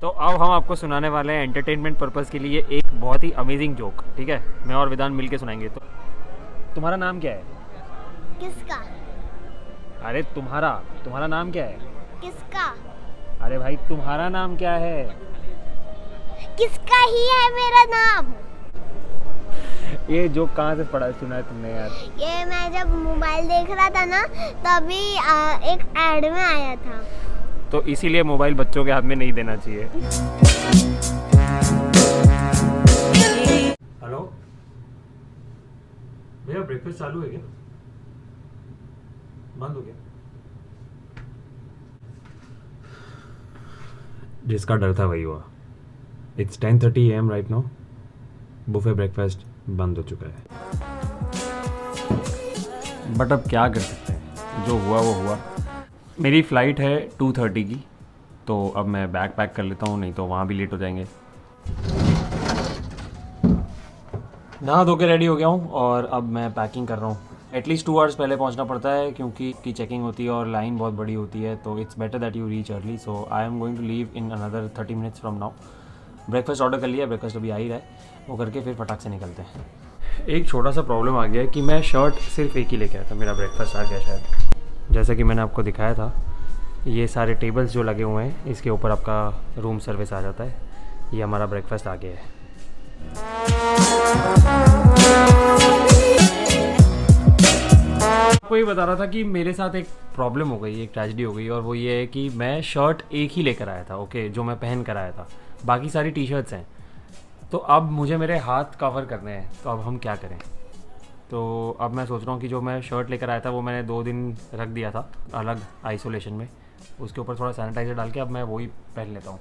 तो अब हम आपको सुनाने वाले हैं एंटरटेनमेंट पर्पज़ के लिए एक बहुत ही अमेजिंग जोक। ठीक है, मैं और विधान मिल के सुनाएंगे। तो तुम्हारा नाम क्या है? किसका? अरे तुम्हारा नाम क्या है? किसका? अरे भाई तुम्हारा नाम क्या है? किसका ही है मेरा नाम? ये जोक कहाँ से पढ़ा सुना है तुमने यार? ये मैं जब मोबाइल देख रहा था ना तभी एक एड में आया था। तो इसीलिए मोबाइल बच्चों के हाथ में नहीं देना चाहिए। हेलो भैया, ब्रेकफास्ट चालू है क्या? बंद हो गया? जिसका डर था वही हुआ। It's 10:30 AM right now. Buffet breakfast बंद हो चुका है, बट अब क्या कर सकते हैं, जो हुआ वो हुआ। मेरी फ़्लाइट है 2:30 की, तो अब मैं बैग पैक कर लेता हूँ, नहीं तो वहाँ भी लेट हो जाएंगे। नहा धो के रेडी हो गया हूँ और अब मैं पैकिंग कर रहा हूँ। एटलीस्ट 2 आवर्स पहले पहुँचना पड़ता है क्योंकि की चेकिंग होती है और लाइन बहुत बड़ी होती है, तो it's better that you reach early. So I am going to leave in another 30 minutes from now. Breakfast order कर लिया, ब्रेकफास्ट अभी आ ही रहा है, वो करके फिर फटाक से निकलते हैं। एक छोटा सा प्रॉब्लम आ गया है कि मैं शर्ट सिर्फ एक ही लेके आया था, मेरा ब्रेकफास्ट आ गया शायद। जैसा कि मैंने आपको दिखाया था, ये सारे टेबल्स जो लगे हुए हैं इसके ऊपर आपका रूम सर्विस आ जाता है। ये हमारा ब्रेकफास्ट आ गया है। आपको ये बता रहा था कि मेरे साथ एक प्रॉब्लम हो गई, एक ट्रेजेडी हो गई, और वो ये है कि मैं शर्ट एक ही लेकर आया था, ओके, जो मैं पहन कर आया था। बाकी सारी टी शर्ट्स हैं, तो अब मुझे मेरे हाथ कवर करने हैं, तो अब हम क्या करें? तो अब मैं सोच रहा हूँ कि जो मैं शर्ट लेकर आया था वो मैंने 2 दिन रख दिया था अलग आइसोलेशन में, उसके ऊपर थोड़ा सैनिटाइज़र डाल के अब मैं वही पहन लेता हूँ।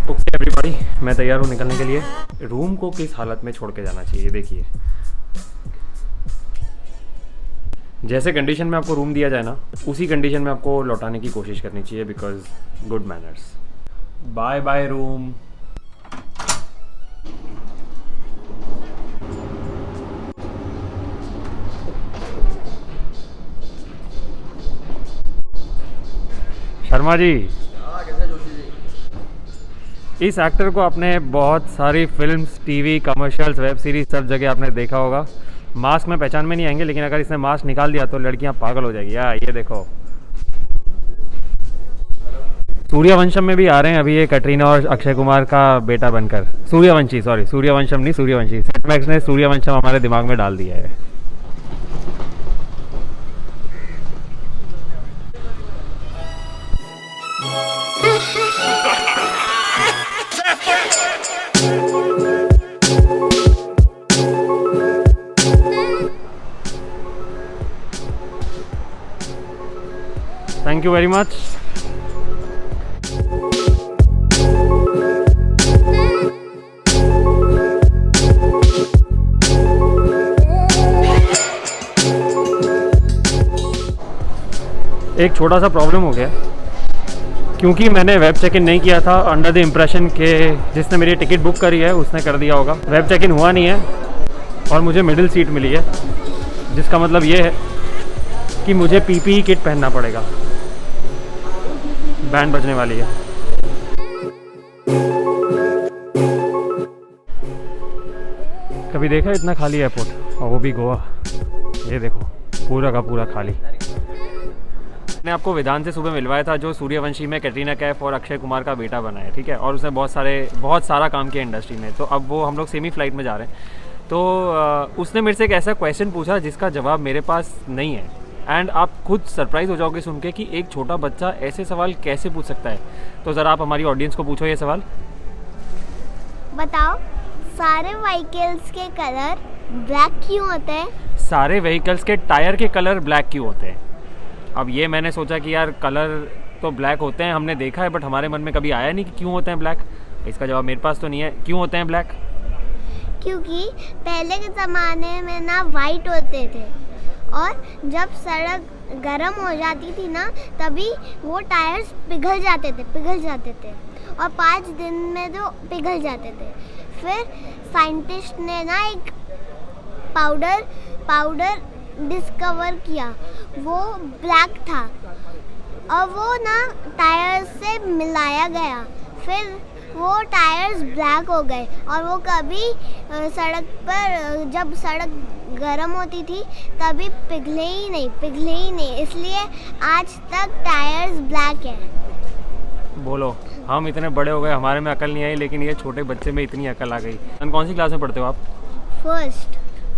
ओके एवरीबॉडी, मैं तैयार हूँ निकलने के लिए। रूम को किस हालत में छोड़ के जाना चाहिए देखिए। जैसे कंडीशन में आपको रूम दिया जाए ना, उसी कंडीशन में आपको लौटाने की कोशिश करनी चाहिए, because good manners. Bye bye room. Sharma ji, कैसे जोशी जी? इस एक्टर को आपने बहुत सारी films, TV, commercials, web series सब जगह आपने देखा होगा। मास्क में पहचान में नहीं आएंगे, लेकिन अगर इसने मास्क निकाल दिया तो लड़कियां पागल हो जाएगी। यार ये देखो, सूर्यवंशम में भी आ रहे हैं अभी ये कटरीना और अक्षय कुमार का बेटा बनकर। सूर्यवंशी, सॉरी, सूर्यवंशम नहीं, सूर्यवंशी। सेट मैक्स ने सूर्यवंशम हमारे दिमाग में डाल दिया है। Thank you very much. एक छोटा सा प्रॉब्लम हो गया क्योंकि मैंने वेब चेक इन नहीं किया था, अंडर द इम्प्रेशन के जिसने मेरी टिकट बुक करी है उसने कर दिया होगा। वेब चेक इन हुआ नहीं है और मुझे मिडिल सीट मिली है, जिसका मतलब ये है कि मुझे पीपीई किट पहनना पड़ेगा। बैंड बजने वाली है। कभी देखा इतना खाली एयरपोर्ट, और वो भी गोवा। ये देखो पूरा का पूरा खाली। मैंने आपको विधान से सुबह मिलवाया था, जो सूर्यवंशी में कैटरीना कैफ और अक्षय कुमार का बेटा बना है, ठीक है, और उसने बहुत सारा काम किया इंडस्ट्री में। तो अब वो हम लोग सेमी फ्लाइट में जा रहे हैं, तो उसने मेरे से एक ऐसा क्वेश्चन पूछा जिसका जवाब मेरे पास नहीं है। एंड आप खुद सरप्राइज हो जाओगे सुन के कि एक छोटा बच्चा ऐसे सवाल कैसे पूछ सकता है। तो ज़रा आप हमारी ऑडियंस को पूछो ये सवाल। बताओ, सारे व्हीकल्स के कलर ब्लैक क्यों होते हैं? सारे व्हीकल्स के टायर के कलर ब्लैक क्यों होते हैं? अब ये मैंने सोचा कि यार कलर तो ब्लैक होते हैं, हमने देखा है, बट हमारे मन में कभी आया नहीं कि क्यों होते हैं ब्लैक। इसका जवाब मेरे पास तो नहीं है। क्यों होते हैं ब्लैक? क्योंकि पहले के ज़माने में ना वाइट होते थे, और जब सड़क गर्म हो जाती थी ना तभी वो टायर्स पिघल जाते थे, और 5 दिन में तो पिघल जाते थे। फिर साइंटिस्ट ने ना एक पाउडर डिस्कवर किया, वो ब्लैक था और वो ना टायर्स से मिलाया गया, फिर वो टायर्स ब्लैक हो गए और वो कभी सड़क पर जब सड़क गर्म होती थी तभी पिघले ही नहीं, इसलिए आज तक टायर्स ब्लैक है। बोलो, हम इतने बड़े हो गए, हमारे में अकल नहीं आई, लेकिन ये छोटे बच्चे में इतनी अकल आ गई। कौन सी क्लास में पढ़ते हो आप?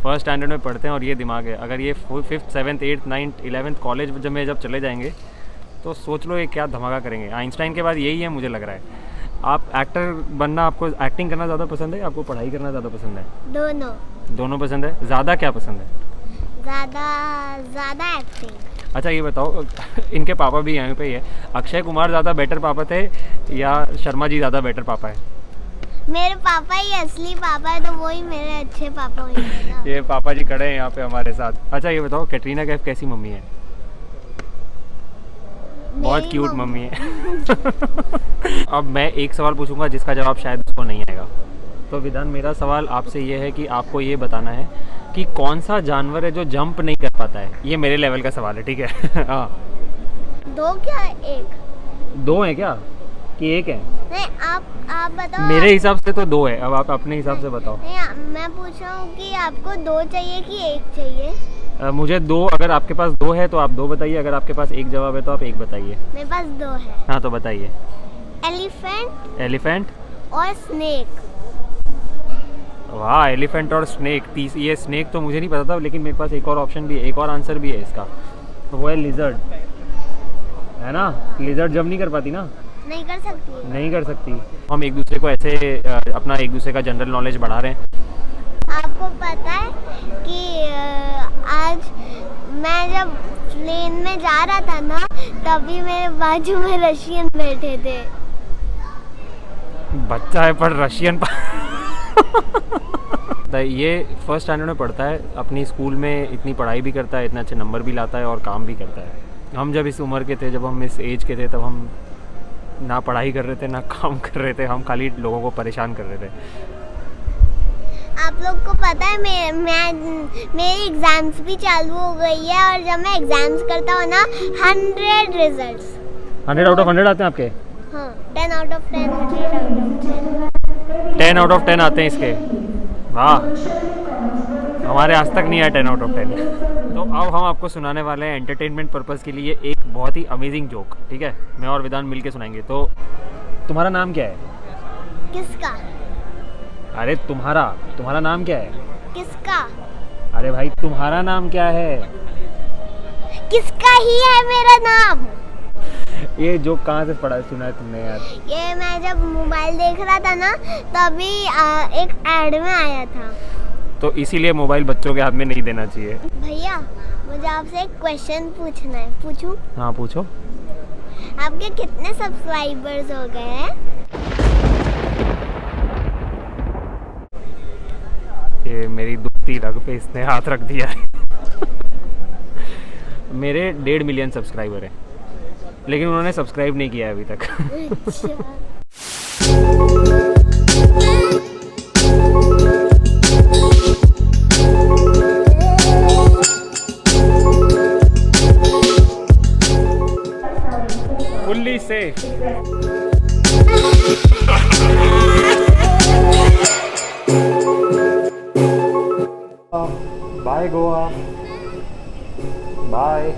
फर्स्ट स्टैंडर्ड में पढ़ते हैं और ये दिमाग है। अगर ये 5th 7th 8th 9th 11th college जब चले जाएंगे तो सोच लो ये क्या धमाका करेंगे। आइंस्टाइन के बाद यही है, मुझे लग रहा है। आप एक्टर बनना, आपको एक्टिंग करना ज़्यादा पसंद है, आपको पढ़ाई करना ज़्यादा पसंद है? दोनों पसंद है। ज़्यादा क्या पसंद है? ज़्यादा एक्टिंग। अच्छा ये बताओ, इनके पापा भी यहीं पे ही है, अक्षय कुमार ज़्यादा बेटर पापा थे या शर्मा जी ज़्यादा बेटर पापा है? मेरे पापा ही असली पापा है, तो वही मेरे अच्छे पापा होंगे ना। ये पापा जी खड़े हैं यहाँ पे हमारे साथ। अच्छा ये बताओ, कैटरीना कैफ कैसी मम्मी है? बहुत क्यूट मम्मी है। अब मैं एक सवाल पूछूंगा जिसका जवाब शायद उसको नहीं आएगा। तो विधान, मेरा सवाल आपसे ये है कि आपको ये बताना है कि कौन सा जानवर है जो जंप नहीं कर पाता है। ये मेरे लेवल का सवाल है, ठीक है? हाँ। 2 क्या 1? 2 है क्या कि 1 है? नहीं, आप बताओ। मेरे हिसाब से तो 2 है, अब आप अपने हिसाब से बताओ। नहीं, मैं पूछ रहा हूँ कि आपको 2 चाहिए कि 1 चाहिए? मुझे 2, अगर आपके पास 2 है तो आप 2 बताइए, अगर आपके पास 1 जवाब है तो आप 1 बताइए। मेरे पास 2 है। हाँ तो बताइए। एलिफेंट और स्नेक। वाह, एलिफेंट और स्नेक। ये स्नेक तो मुझे नहीं पता था, लेकिन मेरे पास एक और ऑप्शन भी है, एक और आंसर भी है इसका, तो वो है लिजर्ड, है ना? लिजर्ड जंप नहीं कर पाती ना? नहीं कर सकती। नहीं कर सकती। हम एक दूसरे को ऐसे अपना एक दूसरे का जनरल नॉलेज बढ़ा रहे हैं। आपको पता है कि आज मैं जब प्लेन में जा रहा था ना, तभी मेरे बाजू में रशियन बैठे थे। बच्चा है पर रशियन ये 1st स्टैंडर्ड में पढ़ता है, अपनी स्कूल में इतनी पढ़ाई भी करता है, इतने अच्छे नंबर भी लाता है और काम भी करता है। हम जब इस उम्र के थे, जब हम इस एज के थे, तब हम ना पढ़ाई कर रहे थे ना काम कर रहे थे, हम खाली लोगों को परेशान कर रहे थे। आप लोग को पता है मेरी एग्जाम्स भी चालू हो गई है, और जब मैं एग्जाम्स करता हूँ ना 100 रिजल्ट्स 100 आउट ऑफ 100 आते हैं आपके? हाँ, 10 out of 10, 100 out of 10। 10 out of 10 आते हैं इसके। वाह, हमारे आज तक नहीं आया 10 आउट ऑफ 10। तो अब हम आपको सुनाने वाले हैं एंटरटेनमेंट पर्पस के लिए एक बहुत ही अमेजिंग जोक, ठीक है? मैं और विधान मिलके सुनाएंगे। तो तुम्हारा नाम क्या है? किसका? अरे तुम्हारा नाम क्या है? किसका? अरे भाई, तुम्हारा नाम क्या है? किसका ही है मेरा नाम। ये जोक कहाँ से पढ़ा सुना है तुमने यार? ये मैं जब मोबाइल देख रहा था ना, तभी एक एड में आया था। तो इसीलिए मोबाइल बच्चों के हाथ में नहीं देना चाहिए। भैया, मुझे आपसे एक क्वेश्चन पूछना है, पूछूं? हाँ पूछो। आपके कितने सब्सक्राइबर्स हो गए हैं? ये मेरी दुखती रग पे इसने हाथ रख दिया है। मेरे 1.5 मिलियन सब्सक्राइबर हैं, लेकिन उन्होंने सब्सक्राइब नहीं किया है अभी तक। अच्छा। Fully safe. Bye Goa, bye.